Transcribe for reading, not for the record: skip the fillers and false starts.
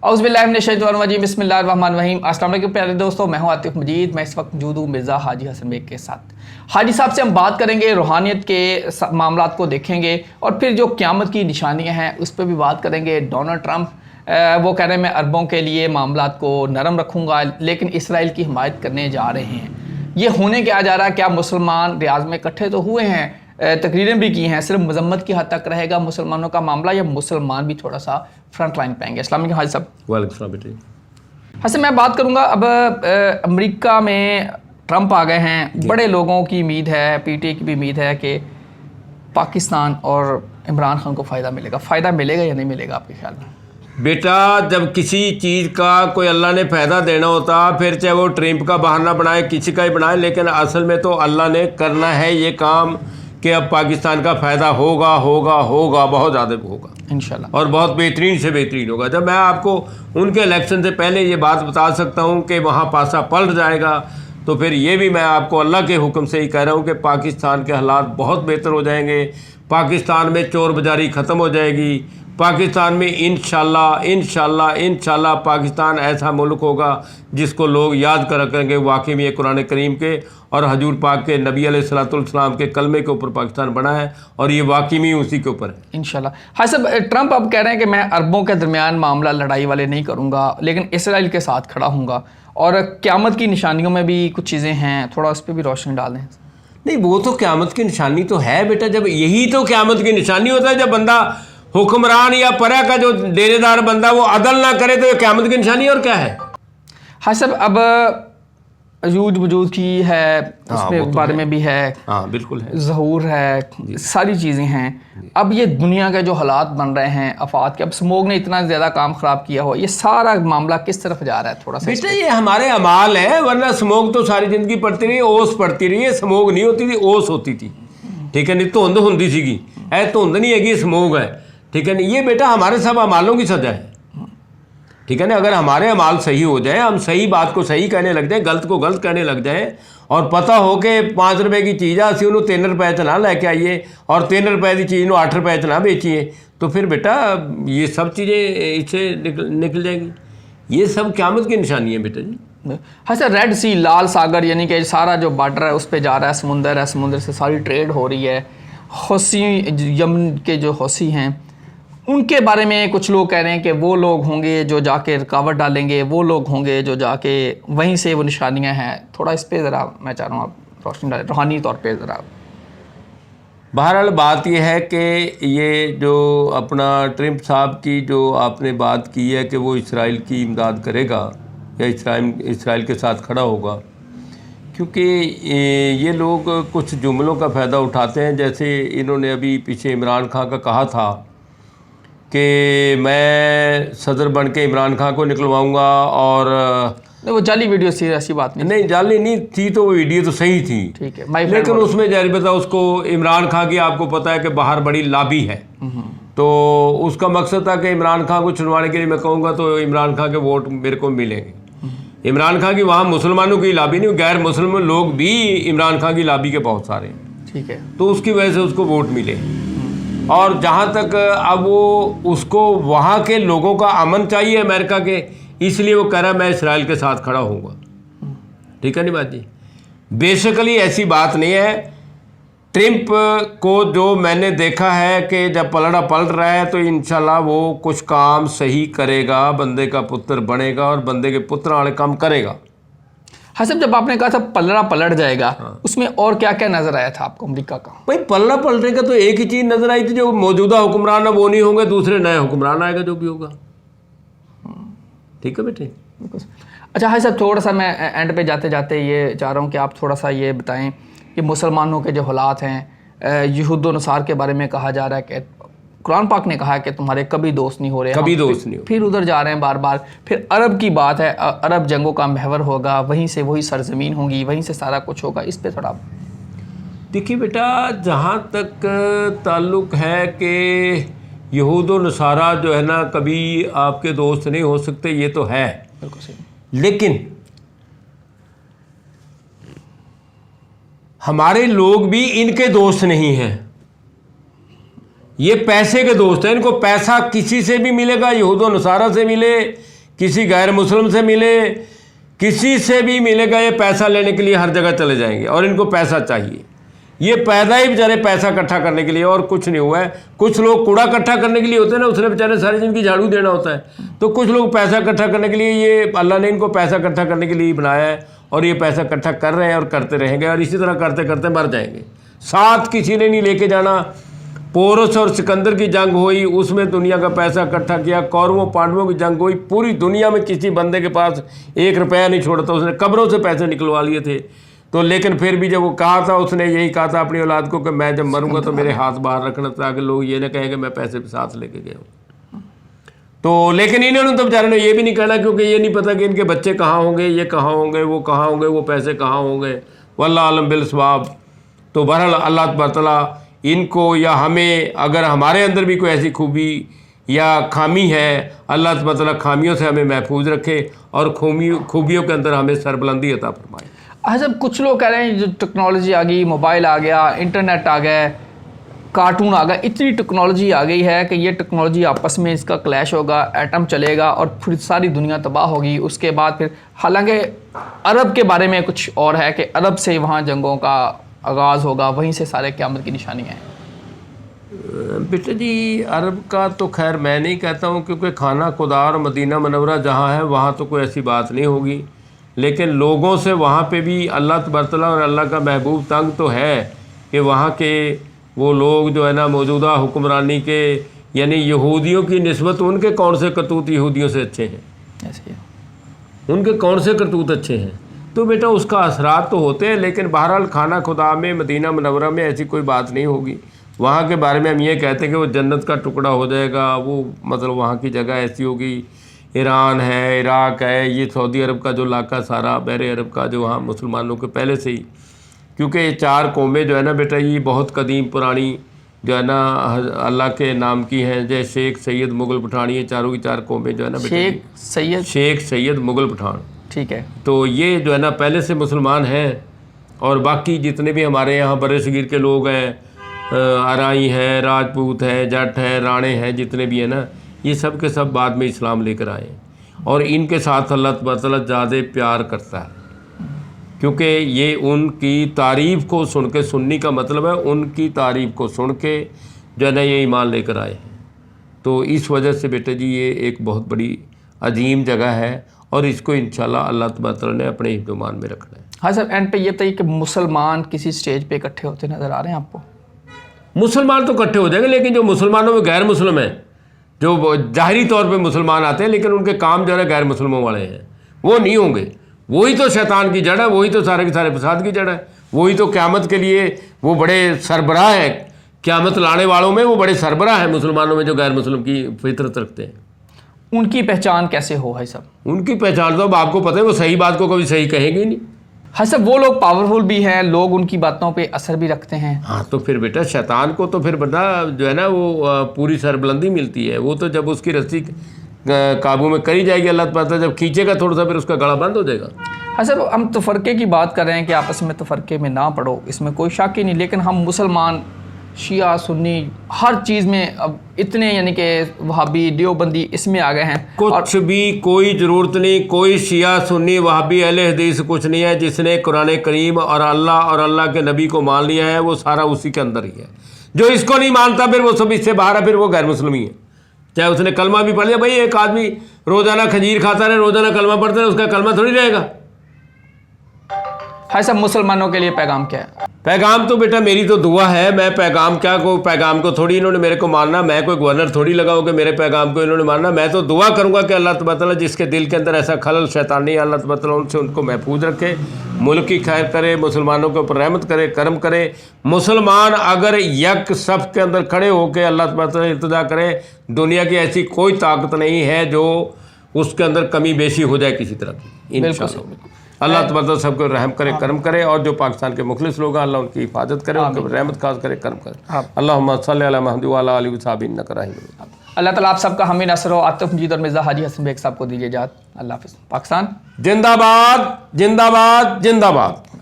औज़ुबिल्लाहि बिस्मिल्लाहिर्रहमानिर्रहीम। अस्सलाम वालेकुम प्यारे दोस्तों, मैं हूं आतिफ मजीद। मैं इस वक्त मौजूद हूं मिर्ज़ा हाजी हसन बेग के साथ। हाजी साहब से हम बात करेंगे, रूहानियत के मामलात को देखेंगे और फिर जो क़यामत की निशानियां हैं उस पर भी बात करेंगे। डोनाल्ड ट्रंप वो कह रहे हैं मैं अरबों के लिए मामलात को नरम रखूँगा, लेकिन इसराइल की हिमायत करने जा रहे हैं। ये होने क्या जा रहा है? क्या मुसलमान रियाज में इकट्ठे तो हुए हैं, तकरीरें भी की हैं, सिर्फ मजम्मत की हद तक रहेगा मुसलमानों का मामला, या मुसलमान भी थोड़ा सा फ्रंट लाइन पे आएंगे? अस्सलाम वालेकुम हाजी साहब। वालेकुम सलाम बेटे। हसन, मैं बात करूँगा अब अमेरिका में ट्रंप आ गए हैं, बड़े लोगों की उम्मीद है, पीटीआई की भी उम्मीद है कि पाकिस्तान और इमरान खान को फ़ायदा मिलेगा। फ़ायदा मिलेगा या नहीं मिलेगा आपके ख्याल में? बेटा, जब किसी चीज़ का कोई अल्लाह ने फ़ायदा देना होता, फिर चाहे वो ट्रंप का बहाना बनाए, किसी का ही बनाए, लेकिन असल में तो अल्लाह ने करना है ये काम कि अब पाकिस्तान का फ़ायदा होगा होगा होगा, बहुत ज़्यादा होगा इंशाल्लाह, और बहुत बेहतरीन से बेहतरीन होगा। जब मैं आपको उनके इलेक्शन से पहले ये बात बता सकता हूँ कि वहाँ पासा पलट जाएगा, तो फिर ये भी मैं आपको अल्लाह के हुक्म से ही कह रहा हूँ कि पाकिस्तान के हालात बहुत बेहतर हो जाएंगे। पाकिस्तान में चोर बाजारी ख़त्म हो जाएगी। पाकिस्तान में इंशाल्लाह पाकिस्तान ऐसा मुल्क होगा जिसको लोग याद कर रखेंगे, वाकई में ये कुरान करीम के और हजूर पाक के नबी अलैहिस्सलाम के कलमे के ऊपर पाकिस्तान बना है और ये वाकई में उसी के ऊपर है इंशाल्लाह। हाँ सब, ट्रंप अब कह रहे हैं कि मैं अरबों के दरमियान मामला लड़ाई वाले नहीं करूँगा, लेकिन इसराइल के साथ खड़ा हूँगा, और क़यामत की निशानियों में भी कुछ चीज़ें हैं, थोड़ा उस पर भी रोशनी डाल दें। नहीं, वो तो क़यामत की निशानी तो है बेटा। जब यही तो क़यामत की निशानी होता है, जब बंदा हुक्मरान या परा का जो डेरेदार बंदा वो अदल ना करे, तो ये क़यामत की निशानी और क्या है? हाँ सब, अब यूद वजूद की है, उसके तो बारे में भी है, हाँ बिल्कुल है, ज़हूर है, सारी चीज़ें हैं। अब ये दुनिया के जो हालात बन रहे हैं आफात के, अब स्मोक ने इतना ज़्यादा काम ख़राब किया हो, ये सारा मामला किस तरफ जा रहा है? थोड़ा सा बेटा, ये हमारे अमाल है, वरना स्मोक तो सारी ज़िंदगी पड़ती रही, ओस पड़ती रही है। स्मोक नहीं होती थी, ओस होती थी, ठीक है? नहीं धुंध होती सीगी, धुंध नहीं है, स्मोक है, ठीक है? नहीं, ये बेटा हमारे सब अमालों की सजा है, ठीक है ना? अगर हमारे अमाल सही हो जाए, हम सही बात को सही कहने लग जाए, गलत को गलत कहने लग जाए, और पता हो कि 5 रुपए की चीज़ है, असी उन्होंने 3 रुपए च ना लैके आइए और 3 रुपए की चीज़ को 8 रुपए च ना बेचिए, तो फिर बेटा ये सब चीज़ें इससे निकल जाएगी। ये सब क़यामत की निशानी है बेटा जी। हाँ सर, रेड सी, लाल सागर, यानी कि सारा जो बॉर्डर है उस पर जा रहा है, समुंदर है, समुंदर से सारी ट्रेड हो रही है। हौसी, यमन के जो हौसी हैं, उनके बारे में कुछ लोग कह रहे हैं कि वो लोग होंगे जो जाके रुकावट डालेंगे, वो लोग होंगे जो जाके वहीं से वो निशानियां हैं। थोड़ा इस पे ज़रा मैं चाह रहा हूँ आप रोशनी डालें, रूहानी तौर पे ज़रा। बहरहाल बात यह है कि ये जो अपना ट्रंप साहब की जो आपने बात की है कि वो इसराइल की इमदाद करेगा या इसराइल के साथ खड़ा होगा, क्योंकि ये लोग कुछ जुमलों का फ़ायदा उठाते हैं। जैसे इन्होंने अभी पीछे इमरान खान का कहा था कि मैं सदर बन के इमरान खान को निकलवाऊंगा, और वो जाली वीडियो थी, ऐसी बात नहीं जाली नहीं थी, तो वो वीडियो तो सही थी, ठीक है, लेकिन उसमें जारी पता उसको इमरान खान की, आपको पता है कि बाहर बड़ी लॉबी है, तो उसका मकसद था कि इमरान खान को चुनवाने के लिए मैं कहूँगा तो इमरान खान के वोट मेरे को मिलेंगे। इमरान खान की वहाँ मुसलमानों की लॉबी नहीं, गैर मुसलमान लोग भी इमरान खान की लॉबी के बहुत सारे हैं, ठीक है, तो उसकी वजह से उसको वोट मिले। और जहाँ तक अब वो उसको वहाँ के लोगों का अमन चाहिए अमेरिका के, इसलिए वो कह रहा है मैं इसराइल के साथ खड़ा होऊंगा, ठीक है नहीं बात जी? बेसिकली ऐसी बात नहीं है। ट्रंप को जो मैंने देखा है कि जब पलट रहा है तो इंशाल्लाह वो कुछ काम सही करेगा, बंदे का पुत्र बनेगा और बंदे के पुत्र वाले काम करेगा। हाँ साहब, जब आपने कहा था पलट जाएगा, उसमें और क्या क्या नजर आया था आपको अमेरिका का? भाई पलटने का तो एक ही चीज़ नजर आई थी, जो मौजूदा हुक्मरान है वो नहीं होंगे, दूसरे नए हुक्मरान आएगा जो भी होगा, ठीक है बेटे? अच्छा हाँ साहब, थोड़ा सा मैं एंड पे जाते जाते ये चाह रहा हूँ कि आप थोड़ा सा ये बताएं कि मुसलमानों के जो हालात हैं, यहूद व नसार के बारे में कहा जा रहा है कि कुरान पाक ने कहा है कि तुम्हारे कभी दोस्त नहीं हो रहे, कभी दोस्त नहीं हो, फिर उधर जा रहे हैं बार बार। फिर अरब की बात है, अरब जंगों का महवर होगा, वहीं से वही सरजमीन होगी, वहीं से सारा कुछ होगा। इस पे थोड़ा देखिए बेटा, जहाँ तक ताल्लुक़ है कि यहूद व नसारा जो है ना कभी आपके दोस्त नहीं हो सकते, ये तो है बिल्कुल सही, लेकिन हमारे लोग भी इनके दोस्त नहीं हैं। ये पैसे के दोस्त हैं, इनको पैसा किसी से भी मिलेगा, यहूद व नसारा से मिले किसी गैर मुस्लिम से मिले, किसी से भी मिलेगा, ये पैसा लेने के लिए हर जगह चले जाएंगे और इनको पैसा चाहिए। ये पैदा ही बेचारे पैसा इकट्ठा करने के लिए, और कुछ नहीं हुआ है। कुछ लोग कूड़ा इकट्ठा करने के लिए होते हैं ना, उसने बेचारे सारी जिंदगी झाड़ू देना होता है। तो कुछ लोग पैसा इकट्ठा करने के लिए, ये अल्लाह ने इनको पैसा इकट्ठा करने के लिए ही बनाया है और ये पैसा इकट्ठा कर रहे हैं और करते रहेंगे और इसी तरह करते करते मर जाएंगे। साथ किसी ने नहीं लेके जाना। पोरस और सिकंदर की जंग हुई, उसमें दुनिया का पैसा इकट्ठा किया। कौरवों पांडवों की जंग हुई, पूरी दुनिया में किसी बंदे के पास 1 रुपया नहीं छोड़ा था, उसने कब्रों से पैसे निकलवा लिए थे। तो लेकिन फिर भी जब वो कहा था, उसने यही कहा था अपनी औलाद को कि मैं जब मरूंगा तो मेरे हाथ बाहर रखना, ताकि लोग ये ना कहें कि मैं पैसे भी साथ लेके गया हूँ। तो लेकिन इन्होंने तो बेचारे ने ये भी नहीं कहना, क्योंकि ये नहीं पता कि इनके बच्चे कहाँ होंगे, ये कहाँ होंगे, वो कहाँ होंगे, वो पैसे कहाँ होंगे। वल्लाह आलम बिल सवाब। तो बहरहाल अल्लाह तबारक इनको या हमें, अगर हमारे अंदर भी कोई ऐसी खूबी या खामी है, अल्लाह तबारक खामियों से हमें महफूज रखे और खूबियों के अंदर हमें सरबुलंदी अता फरमाए। अच्छा, कुछ लोग कह रहे हैं जो टेक्नोलॉजी आ गई, मोबाइल आ गया, इंटरनेट आ गया, कार्टून आ गया, इतनी टेक्नोलॉजी आ गई है कि ये टेक्नोलॉजी आपस में इसका क्लैश होगा, एटम चलेगा और फिर सारी दुनिया तबाह होगी। उसके बाद फिर, हालांकि अरब के बारे में कुछ और है कि अरब से वहाँ जंगों का आगाज़ होगा, वहीं से सारे क़यामत की निशानियाँ हैं। बेटे जी, अरब का तो खैर मैं नहीं कहता हूँ, क्योंकि खाना खुदा और मदीना मनव्वरा जहाँ है वहाँ तो कोई ऐसी बात नहीं होगी। लेकिन लोगों से वहाँ पे भी अल्लाह तबारक और अल्लाह का महबूब तंग तो है कि वहाँ के वो लोग जो है ना, मौजूदा हुक्मरानी के, यानी यहूदियों की निस्बत उनके कौन से करतूत यहूदियों से अच्छे हैं, ऐसे उनके कौन से करतूत अच्छे हैं। तो बेटा उसका असरात तो होते हैं, लेकिन बहरहाल खाना खुदा में, मदीना मनव्वरा में ऐसी कोई बात नहीं होगी। वहाँ के बारे में हम ये कहते हैं कि वो जन्नत का टुकड़ा हो जाएगा, वो मतलब वहाँ की जगह ऐसी होगी। ईरान है, इराक़ है, ये सऊदी अरब का जो इलाका सारा, बहरे अरब का, जो वहाँ मुसलमानों के पहले से ही, क्योंकि ये 4 कौमें जो है ना बेटा, ये बहुत कदीम पुरानी जो है ना अल्लाह के नाम की हैं, जैसे शेख सैयद मुग़ल पठान, ये चारों की 4 कौमें जो है ना बेटा, शेख सैयद मुग़ल पठान, ठीक है। तो ये जो है ना पहले से मुसलमान हैं। और बाकी जितने भी हमारे यहाँ बड़े सगीर के लोग हैं, अराई हैं, राजपूत हैं, जट हैं, राणे हैं, जितने भी हैं ना, ये सब के सब बाद में इस्लाम लेकर आए और इनके साथ अल्लाह तबारक ज़्यादा प्यार करता है, क्योंकि ये उनकी तारीफ़ को सुन के, सुन्नी का मतलब है उनकी तारीफ़ को सुन के जो है ना ये ईमान लेकर आए हैं। तो इस वजह से बेटे जी ये एक बहुत बड़ी अजीम जगह है और इसको इंशाल्लाह अल्लाह तबारक ने अपने हिफ्ज़-ओ-मान में रखना है। हाँ सर, एंड पे ये बताइए कि मुसलमान किसी स्टेज पे इकट्ठे होते नज़र आ रहे हैं आपको? मुसलमान तो इकट्ठे हो जाएंगे, लेकिन जो मुसलमानों में गैर मुस्लिम हैं, जो ज़ाहिरी तौर पे मुसलमान आते हैं लेकिन उनके काम जो है गैर मुसलमों वाले हैं, वो नहीं होंगे। वही तो शैतान की जड़ है, वही तो सारे के सारे फसाद की जड़ है, वही तो क़यामत के लिए वो बड़े सरबराह हैं। क़यामत लाने वालों में वो बड़े सरबराह हैं मुसलमानों में, जो गैर मुस्लिम की फितरत रखते हैं। उनकी पहचान कैसे हो भाई साहब? उनकी पहचान तो अब आपको पता है, वो सही बात को कभी सही कहेंगे ही नहीं। हाँ सर, वो लोग पावरफुल भी हैं, लोग उनकी बातों पे असर भी रखते हैं। हाँ, तो फिर बेटा शैतान को तो फिर बड़ा जो है ना वो पूरी सरबुलंदी मिलती है। वो तो जब उसकी रस्सी काबू में करी जाएगी, अल्लाह ताला जब खींचेगा थोड़ा सा, फिर उसका गला बंद हो जाएगा। हाँ सर, हम तफरके की बात कर रहे हैं कि आपस में तफरके में ना पड़ो, इसमें कोई शक ही नहीं, लेकिन हम मुसलमान, शिया, सुन्नी, हर चीज़ में अब इतने, यानी कि वहाबी, देवबंदी, इसमें आ गए हैं। कुछ भी कोई ज़रूरत नहीं, कोई शिया, सुन्नी, वहाबी, अहले हदीस कुछ नहीं है। जिसने कुरान करीम और अल्लाह के नबी को मान लिया है, वो सारा उसी के अंदर ही है। जो इसको नहीं मानता फिर वो सब इससे बाहर है, फिर वो गैर मुस्लिम ही है। चाहे उसने कलमा भी पढ़ लिया। भाई एक आदमी रोज़ाना खजीर खाता रहे, रोज़ाना कलमा पढ़ता रहे, उसका कलमा थोड़ी रहेगा। हाँ सब मुसलमानों के लिए पैगाम क्या है? पैगाम तो बेटा मेरी तो दुआ है। मैं पैगाम क्या को पैगाम को थोड़ी इन्होंने मेरे को मानना, मैं कोई गवर्नर थोड़ी लगाऊं कि मेरे पैगाम को इन्होंने मानना। मैं तो दुआ करूंगा कि अल्लाह तबारक व तआला जिसके दिल के अंदर ऐसा खलल शैतानी, अल्लाह तबारक व तआला उनसे उनको महफूज रखे, मुल्क की खैर करे, मुसलमानों के ऊपर रहमत करे, करम करे। मुसलमान अगर यक सफ़ के अंदर खड़े होकर अल्लाह तबारक व तआला इल्तिजा करे, दुनिया की ऐसी कोई ताकत नहीं है जो उसके अंदर कमी बेशी हो जाए किसी तरह की। इंशाअल्लाह अल्लाह तबारक सबको रहम करे, करम करे, और जो पाकिस्तान के मुखलिस लोग हैं अल्लाह उनकी हिफाजत करे, उनकी रहमत खास करे, करम करे। अल्लाहुम्मा सल्ली अला मुहम्मद व अला आलिहि व सहाबिहि इन्नका रहीम। अल्लाह ताला आप सबका हमें नसर हो। आतिफ मजीद और मिर्ज़ा हाजी हसन बेग साहब को दीजिए इजाज़त। अल्लाह हाफ़िज़। पाकिस्तान जिंदाबाद, जिंदाबाद, जिंदाबाद।